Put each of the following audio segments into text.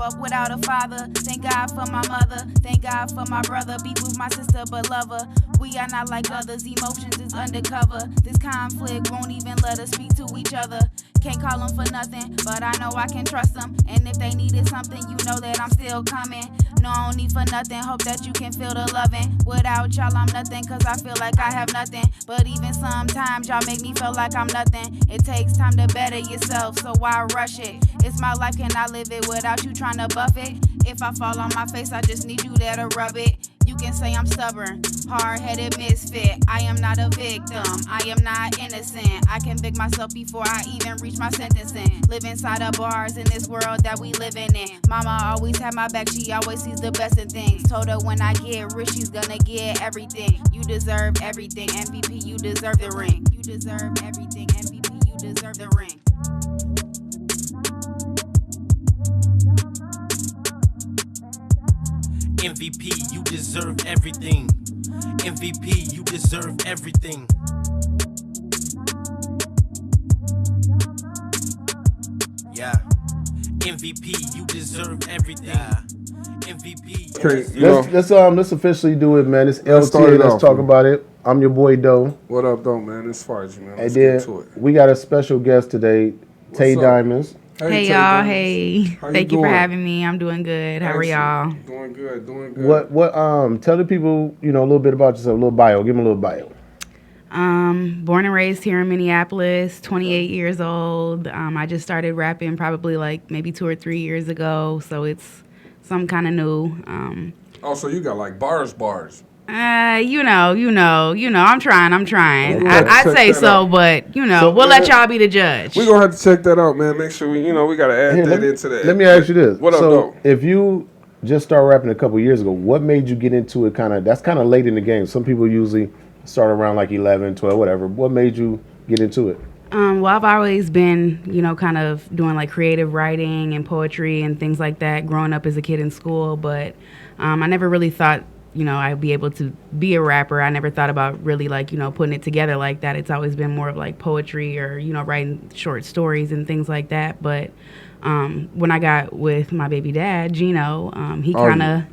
up without a father. Thank God for my mother. Thank God for my brother. Beef with my sister, but love her. We are not like others. Emotions is undercover. This conflict won't even let us speak to each other. Can't call them for nothing, but I know I can trust them. And if they needed something, you know that I'm still coming. No, I don't need for nothing. Hope that you can feel the loving. Without y'all, I'm nothing, cause I feel like I have nothing. But even sometimes, y'all make me feel like I'm nothing. It takes time to better yourself, so why rush it? It's my life, can I live it without you trying to buff it? If I fall on my face, I just need you there to rub it. You can say I'm stubborn, hard-headed misfit. I am not a victim, I am not innocent. I convict myself before I even reach my sentencing. Live inside of bars in this world that we living in. Mama always had my back, she always sees the best in things. Told her when I get rich, she's gonna get everything. You deserve everything, MVP, you deserve the ring. You deserve everything, MVP, you deserve the ring. MVP, you deserve everything. MVP, you deserve everything. Yeah. MVP, you deserve everything. Yeah. MVP. Okay, let's officially do it, man. It's LTA. Let's talk about it. I'm your boy Doe. What up, though, man? It's Farji, man. Let's get to it. We got a special guest today, Tay Diamondz. Hey y'all, hey. Thank you for having me. I'm doing good. How are y'all? Doing good, doing good. Tell the people, a little bit about yourself, a little bio. Give them a little bio. Born and raised here in Minneapolis, 28 years old. I just started rapping probably like maybe 2 or 3 years ago, so it's some kind of new. So you got like bars. I'm trying. I'd say so, but we'll let y'all be the judge. We're gonna have to check that out, man. Make sure we gotta add that into that. Let me ask you this. What up, though? If you just started rapping a couple years ago, what made you get into it? That's kind of late in the game. Some people usually start around like 11, 12, whatever. What made you get into it? Well, I've always been, kind of doing like creative writing and poetry and things like that growing up as a kid in school, but I never really thought I'd be able to be a rapper. I never thought about really putting it together like that. It's always been more of like poetry or, writing short stories and things like that. But when I got with my baby dad, Gino, he kind of,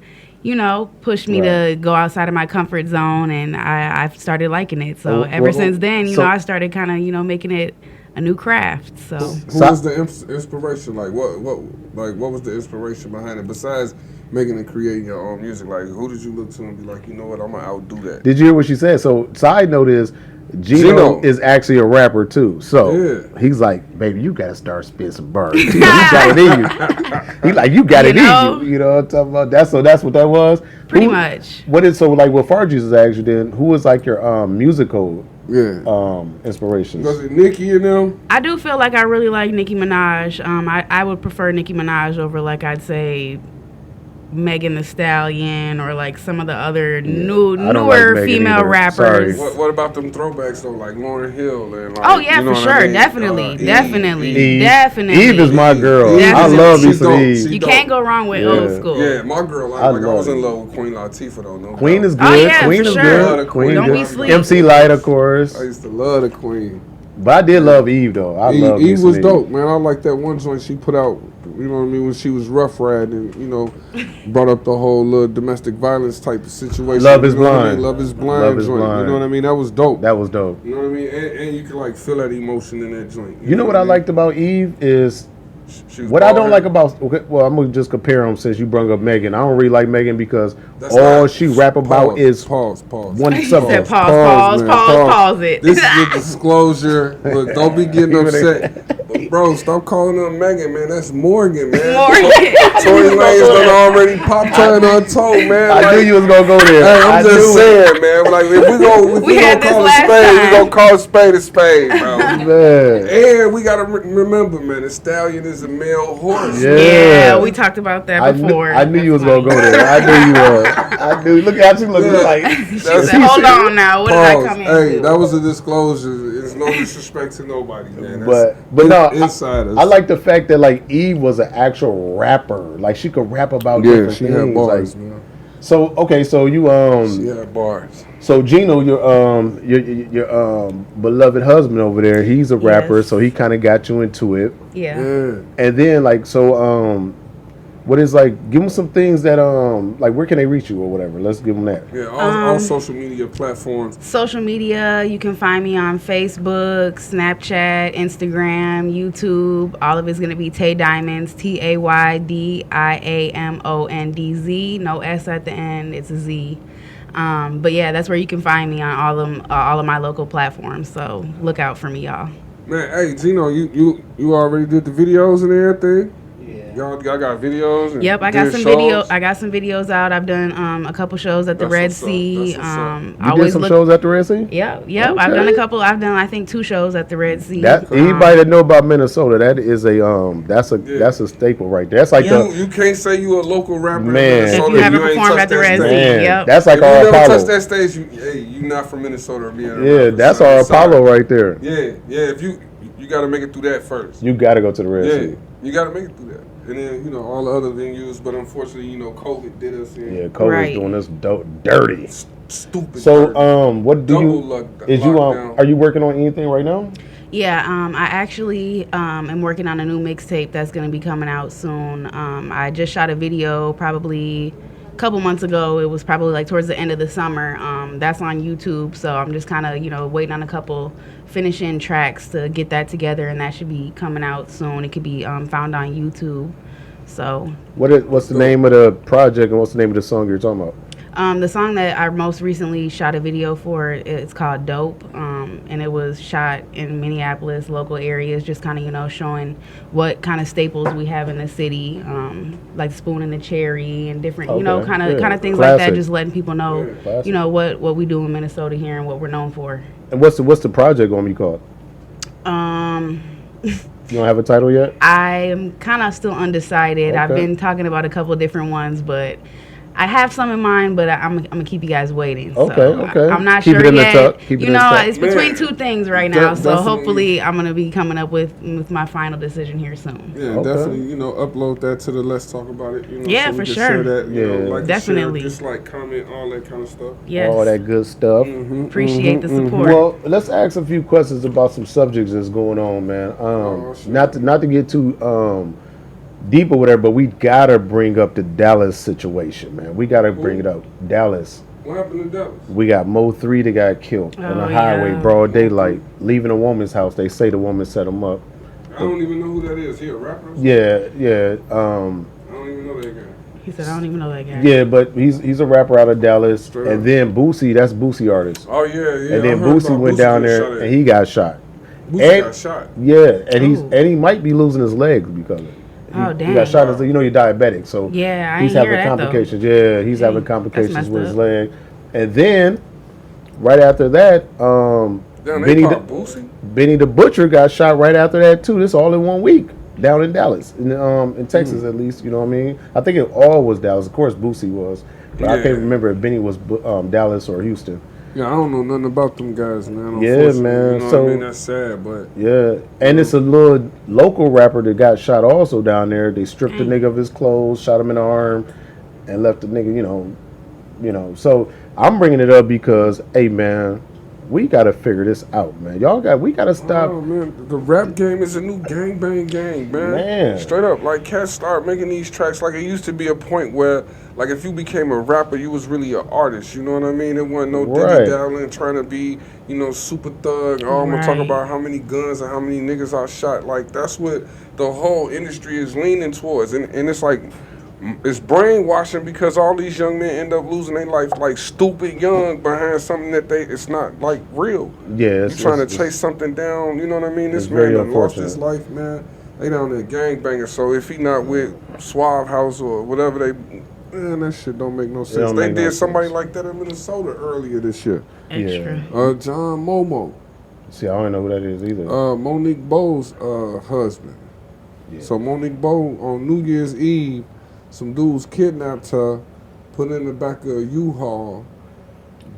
pushed me to go outside of my comfort zone, and I've started liking it. So ever since then, I started kind of, making it a new craft. So who was the inspiration? Like what was the inspiration behind it besides making and creating your own music? Like, who did you look to and be like, I'm gonna outdo that? Did you hear what she said? So side note is Gino is actually a rapper too. So he's like, baby, you gotta start spitting some bars. You got it in you. He's like, you got it in you. You know what I'm talking about? That's what that was. Pretty much. What Farji's is actually then, who was like your musical inspirations? Was it Nicki and them? I do feel like I really like Nicki Minaj. I would prefer Nicki Minaj over I'd say Megan Thee Stallion or some of the other newer female rappers. What about them throwbacks though, like Lauryn Hill and for sure, definitely. Eve is my girl. Definitely. I love me some Eve. You can't go wrong with old school. Yeah, my girl. I was in love with Queen Latifah though. No Queen is good. Oh yeah, Queen for is sure. good. Queen Don't be sleep. MC Light, of course. I used to love the Queen. But I did love Eve though. Eve was dope, man. I like that one joint she put out. When she was rough riding, brought up the whole domestic violence type of situation. Love is blind. Love is blind joint. You know what I mean? That was dope. That was dope. You know what I mean? And you can feel that emotion in that joint. You know what I liked about Eve is what I don't like about. Well, I'm gonna just compare them since you brought up Megan. I don't really like Megan because she rap about is pause. One He subject. said pause it. This is a disclosure. Look, don't be getting upset. But bro, stop calling her Megan, man. That's Morgan, man. Tory Lanez done already popped her in her toe, man. I knew you was gonna go there. Hey, I'm just saying, man. Like if we gonna call a spade, we gonna call a spade, bro. Man. And we gotta remember, man, the stallion is a male horse. Yeah, we talked about that before. I knew you was gonna go there. I knew you was. I knew. Look at you looking like. She said, "Hold on now. What did I come in?" Hey, that was a disclosure. It's no disrespect to nobody, man. But no, insiders. I like the fact that Eve was an actual rapper. She could rap about different things. Had bars, man. So you she had bars. So Gino, your beloved husband over there, he's a rapper, so he kind of got you into it. Yeah. And then What is like? Give them some things that like where can they reach you or whatever? Let's give them that. Yeah, all social media platforms. Social media, you can find me on Facebook, Snapchat, Instagram, YouTube. All of it's gonna be Tay Diamondz, TayDiamondz. No S at the end. It's a Z. But yeah, that's where you can find me on all of my local platforms. So look out for me, y'all. Man, hey Gino, you already did the videos and everything? Y'all got videos. And yep, I got some videos out. I've done a couple shows at the Red Sea. You did some shows at the Red Sea? Yep. Okay. I've done a couple. I've done I think 2 shows at the Red Sea. Anybody that know about Minnesota, that is that's a staple right there. That's like you can't say you a local rapper, man. If you haven't performed at the Red Sea, yep. That's like our Apollo. If you never touch that stage, you not from Minnesota or being a rapper, that's our Apollo right there. Yeah. If you got to make it through that first. You got to go to the Red Sea. You got to make it through that. And then, all the other venues, but unfortunately, COVID did us in. Yeah, COVID's doing us dirty. Stupid. So, dirty. What do are you working on anything right now? Yeah, I actually am working on a new mixtape that's going to be coming out soon. I just shot a video probably a couple months ago. It was probably like towards the end of the summer. That's on YouTube, so I'm just kind of, waiting on a couple finishing tracks to get that together, and that should be coming out soon. It could be found on YouTube. So what's the name of the project and what's the name of the song you're talking about? The song that I most recently shot a video for, it's called Dope, and it was shot in Minneapolis, local areas, just kind of, showing what kind of staples we have in the city, like Spoon and the Cherry and different, kind of things like that, just letting people know, what we do in Minnesota here and what we're known for. And what's the project going to be called? You don't have a title yet? I'm kind of still undecided. Okay. I've been talking about a couple of different ones, but I have some in mind, but I'm gonna keep you guys waiting. Okay. I'm not keep sure it in yet. The tuck. Keep it in the tuck. It's between 2 things right now, so hopefully I'm gonna be coming up with my final decision here soon. Yeah, definitely. Upload that to the Let's Talk About It. Yeah, so for we can sure. Share that, like definitely. Share, dislike, comment, all that kind of stuff. Yes. All that good stuff. Appreciate the support. Well, let's ask a few questions about some subjects that's going on, man. Not to get too deep or whatever, but we gotta bring up the Dallas situation, man. We gotta bring it up. Dallas. What happened to Dallas? We got Mo 3 that got killed on the highway, broad daylight, leaving a woman's house. They say the woman set him up. I don't even know who that is. He a rapper? Yeah. I don't even know that guy. He said, I don't even know that guy. Yeah, but he's a rapper out of Dallas. And then Boosie, that's Boosie artist. Oh, yeah. And then Boosie went down there and he got shot. Boosie got shot? Yeah, and he might be losing his legs because of it. Oh, damn. He got shot as you're diabetic, so he's having complications. Yeah, he's having complications with his leg. And then right after that, Benny the Butcher got shot right after that too. This all in 1 week down in Dallas, in Texas at least. You know what I mean? I think it all was Dallas. Of course, Boosie was, but I can't remember if Benny was Dallas or Houston. Yeah, I don't know nothing about them guys, man. Yeah, man. You know So what I mean? That's sad, but and it's a little local rapper that got shot also down there. They stripped the nigga of his clothes, shot him in the arm, and left the nigga. So I'm bringing it up because, hey, man, we gotta figure this out, man. We gotta stop. Oh man, the rap game is a new gangbang gang, man. Straight up, like cats start making these tracks. Like it used to be a point where, like, if you became a rapper, you was really an artist. You know what I mean? It wasn't no dilly dallying trying to be, super thug. Oh, I'm gonna talk about how many guns and how many niggas I shot. Like that's what the whole industry is leaning towards, and it's like. It's brainwashing because all these young men end up losing their life like stupid young behind something that it's not like real. Yeah, you're trying to chase something down. You know what I mean? This man done lost his life, man. They down there gangbanging. So if he not with Suave House or whatever that shit don't make no sense. They did somebody like that in Minnesota earlier this year. Extra. John Momo. See, I don't know who that is either. Monique Bow's husband. Yeah. So Monique Bow on New Year's Eve. Some dudes kidnapped her, put her in the back of a U-Haul.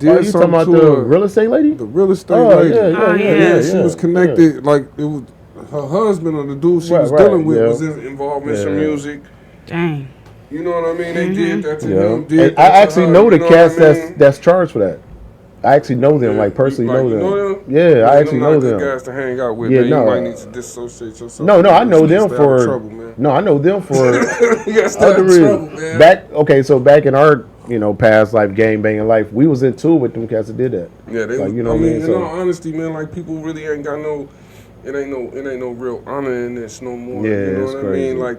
You talking about the real estate lady? The real estate lady. Yeah. She was connected, like it was her husband or the dude she was dealing with was involved in some music. Dang. You know what I mean? They did that to him. I actually know the cast that's charged for that. I actually know them, like personally know them. Yeah, I actually know them. Guys to hang out with. Yeah, man. no. You might need to dissociate yourself. No, I know them for. Trouble, man. No, I know them for other reasons. Man. Back in our past life, gang banging life, we was in tour with them cats that did that. Yeah, they. Like, you know what I mean? In all honesty, man, like people really ain't got no. It ain't no real honor in this no more. Yeah, you know it's what crazy. I mean? Like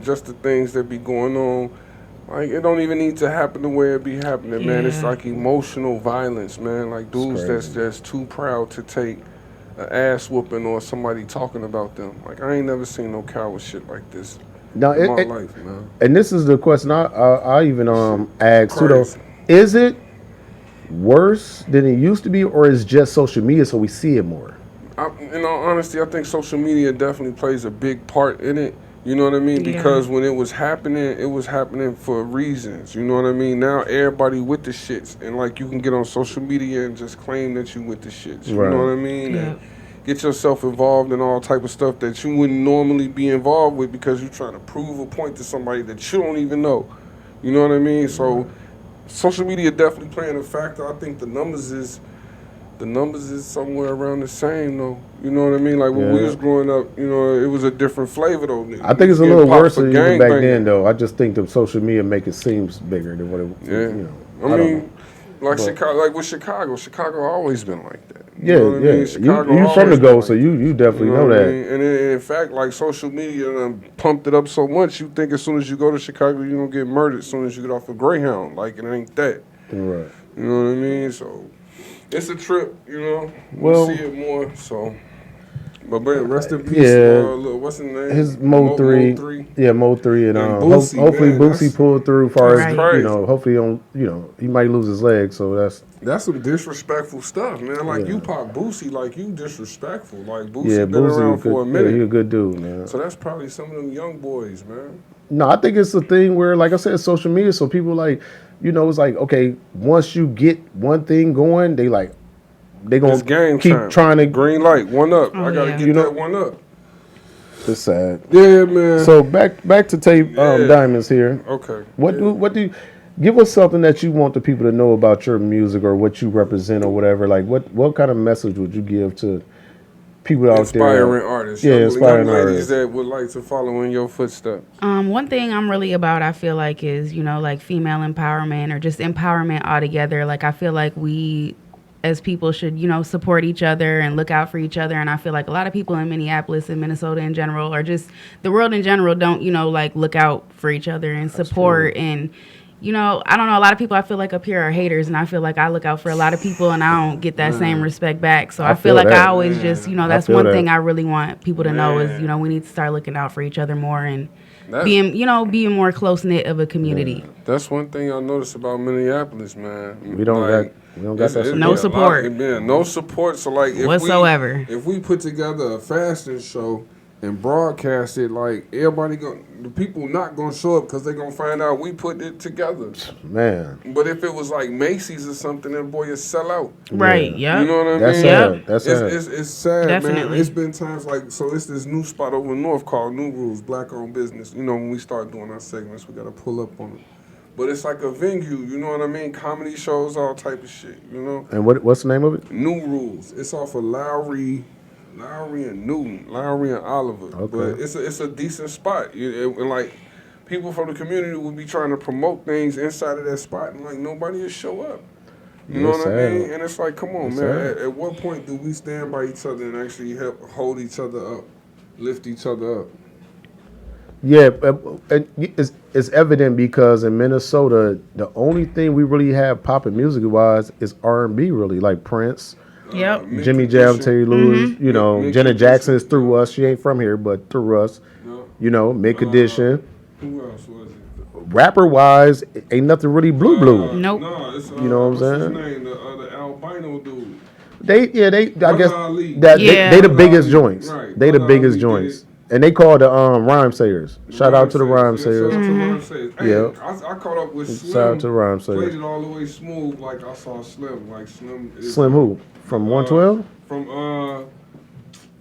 just the things that be going on. Like, it don't even need to happen the way it be happening, man. It's like emotional violence, man. Like, dudes that's too proud to take an ass whooping or somebody talking about them. Like, I ain't never seen no coward shit like this in my life, man. And this is the question I even asked, too, though. Is it worse than it used to be, or is it just social media so we see it more? In all honesty, I think social media definitely plays a big part in it. You know what I mean? Because when it was happening for reasons. You know what I mean? Now everybody with the shits. And like you can get on social media and just claim that you with the shits. You know what I mean? Yeah. And get yourself involved in all type of stuff that you wouldn't normally be involved with because you're trying to prove a point to somebody that you don't even know. You know what I mean? So social media definitely playing a factor. I think the numbers is somewhere around the same, though. You know what I mean? Like, when we was growing up, it was a different flavor, though. I think it's a little worse than even back then, though. I just think the social media make it seem bigger than what it, I mean, like Chicago, like with Chicago always been like that. You know what I mean? Chicago you from the go, so you definitely know that. I mean? And in fact, like social media pumped it up so much, you think as soon as you go to Chicago, you're going to get murdered as soon as you get off a Greyhound. Like, it ain't that. Right. You know what I mean? So it's a trip, Well, we'll see it more, so. But rest in peace. What's his name? His Mo 3. Yeah, Mo 3, and Boosie, hopefully Boosie pulled through. Far as crazy. Hopefully he might lose his leg. So that's some disrespectful stuff, man. Like you pop Boosie, like you disrespectful. Like Boosie been around for a minute. Yeah, he a good dude, man. So that's probably some of them young boys, man. No, I think it's a thing where, like I said, social media. So people like, it's like, okay, once you get one thing going, they gonna keep trying to green light, one up. I gotta get that one up. It's sad. Yeah, man. So back to Tay Diamondz here. Okay. What do you give us something that you want the people to know about your music or what you represent or whatever? Like what kind of message would you give to people out inspiring artists? Yeah, inspiring ladies artists that would like to follow in your footsteps. One thing I'm really about, I feel like, is like female empowerment or just empowerment altogether. Like I feel like we as people should, support each other and look out for each other. And I feel like a lot of people in Minneapolis and Minnesota in general, or just the world in general, don't, like look out for each other and support. And, I don't know, a lot of people I feel like up here are haters, and I feel like I look out for a lot of people and I don't get that same respect back. So I feel like I always just, that's one thing I really want people to know is, we need to start looking out for each other more and being more close-knit of a community. Yeah. That's one thing I noticed about Minneapolis, man. We don't got that support. No support. No support. So like whatsoever. If we put together a fashion show and broadcast it, like the people not gonna show up because they're gonna find out we put it together. Man. But if it was like Macy's or something, then boy, you sell out. Right. Yeah. You know what I mean? That's sad. That's sad. It's sad, Definitely. man. It's been times like, so it's this new spot over north called New Rules, Black-owned business. When we start doing our segments, we gotta pull up on it. But it's like a venue, you know what I mean? Comedy shows, all type of shit, And what's the name of it? New Rules. It's off of Lowry and Newton, Lowry and Oliver. Okay. But it's a decent spot. And like people from the community will be trying to promote things inside of that spot, and like nobody will show up. You know what I mean? And it's like, come on, man. At what point do we stand by each other and actually help hold each other up, lift each other up? Yeah, it's evident because in Minnesota, the only thing we really have popping music-wise is R&B, really, like Prince, Jimmy Jam, Terry Lewis, Janet Jackson is through us. She ain't from here, but through us. Mid Condition. Who else was it? Rapper-wise, ain't nothing really blue. Nope. No, it's, you know what I'm saying? What's his name? The albino dude. They the biggest joints. Right. They the biggest joints. And they call the rhyme sayers. Shout out to the rhyme sayers. Shout out to the rhyme sayers. Hey, Yeah. I caught up with Slim. Shout out to the rhyme sayers. Played it all the way smooth, like I saw Slim. Like Slim. Slim who? From 112? From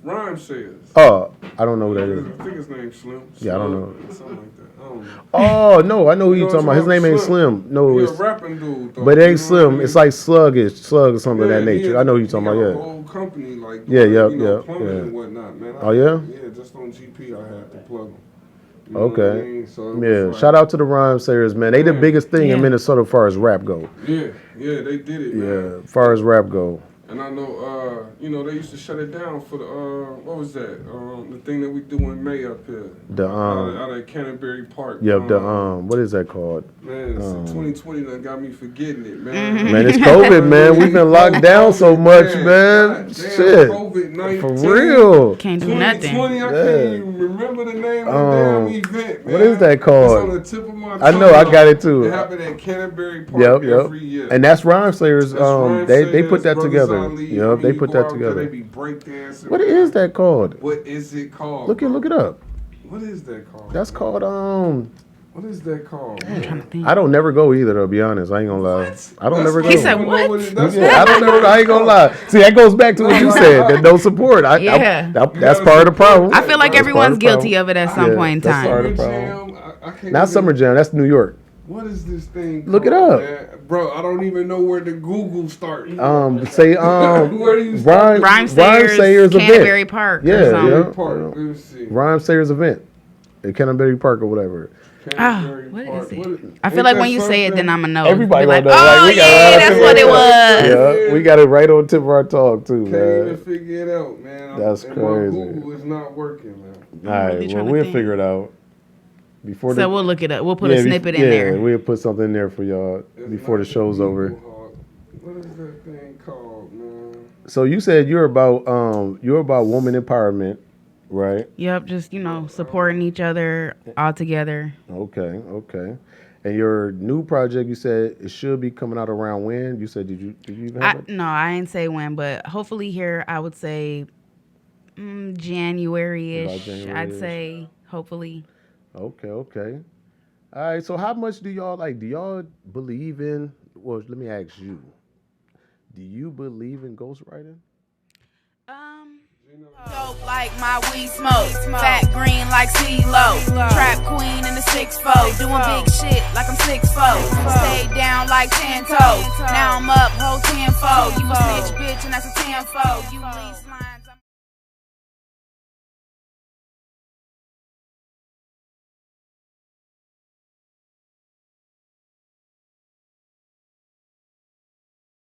Rhyme Sayers. Oh, I don't know who that is. I think his name's Slim. Yeah, I don't know. Something like that. I don't know. Oh no, I know who you talking about. His name ain't Slim. No, He's it's a rapping dude, though. but it ain't Slim. It's like Slug or something of that nature. Yeah, I know who you talking about. A Yeah. whole company like plumbing and whatnot, man. Oh yeah. Yeah, just on GP, I had to plug them. Okay. So Yeah. like, Shout out to the Rhyme Sayers, man. They the biggest thing in Minnesota as far as rap go. Yeah, they did it, man. Yeah, as far as rap go. And I know, they used to shut it down for the, what was that? The thing that we do in May up here. Out at Canterbury Park. Yep, what is that called? Man, 2020 done got me forgetting it, man. Man, it's COVID, man. We've been locked down so much, man. Shit. COVID-19. For real. Can't do nothing. 2020, I can't even remember the name of the damn event, man. What is that called? It's on the tip of my tongue. I know, I got it too. It happened at Canterbury Park every year. And that's Rhyme Sayers. They put that together. Ali. Yep, they put that together. They be breakdancing. What is that called? What is it called? Look it up. What is that called? That's called What is that called? I'm trying to think. I don't never go either, to be honest. I ain't gonna lie. I don't never go. He said what? I don't never. I ain't gonna lie. See, that goes back to what you said. That no support. That's part of the problem. I feel like everyone's guilty of it at some point in That's part time. of the problem. Not Summer Jam. That's New York. What is this thing? Look it up, man? Bro. I don't even know where the Google start. Say where do you start? Rhyme Sayers Canterbury event. Park. Yeah. Park. Let me see. Rhyme Sayers event at Canterbury Park or whatever. What is it? I feel like when you say it, then I'm going to know. Everybody like, gonna know. oh, yeah, that's what it was. Yeah, we got it right on the tip of our talk, too, Can't man. even figure it out, man. That's and crazy. My Google is not working, man. All right, well, we'll figure it out. So we'll look it up. We'll put a snippet in there. Yeah, we'll put something in there for y'all before the show's over. What is that thing called, man? So you said you're about woman empowerment, right? Yep, just supporting each other all together. Okay. And your new project, you said it should be coming out around when? You said did you even have it? No, I ain't say when, but hopefully here I would say January-ish. I'd say hopefully. Okay. All right. So how much do y'all believe in? Well, let me ask you. Do you believe in ghostwriting? Dope like my weed smoke, fat green like CeeLo, trap queen in the 6'4", doing big shit like I'm 6'4", stayed down like 10 toes, now I'm up whole 10-fold. You a snitch bitch and that's a 10-fold. You lease line.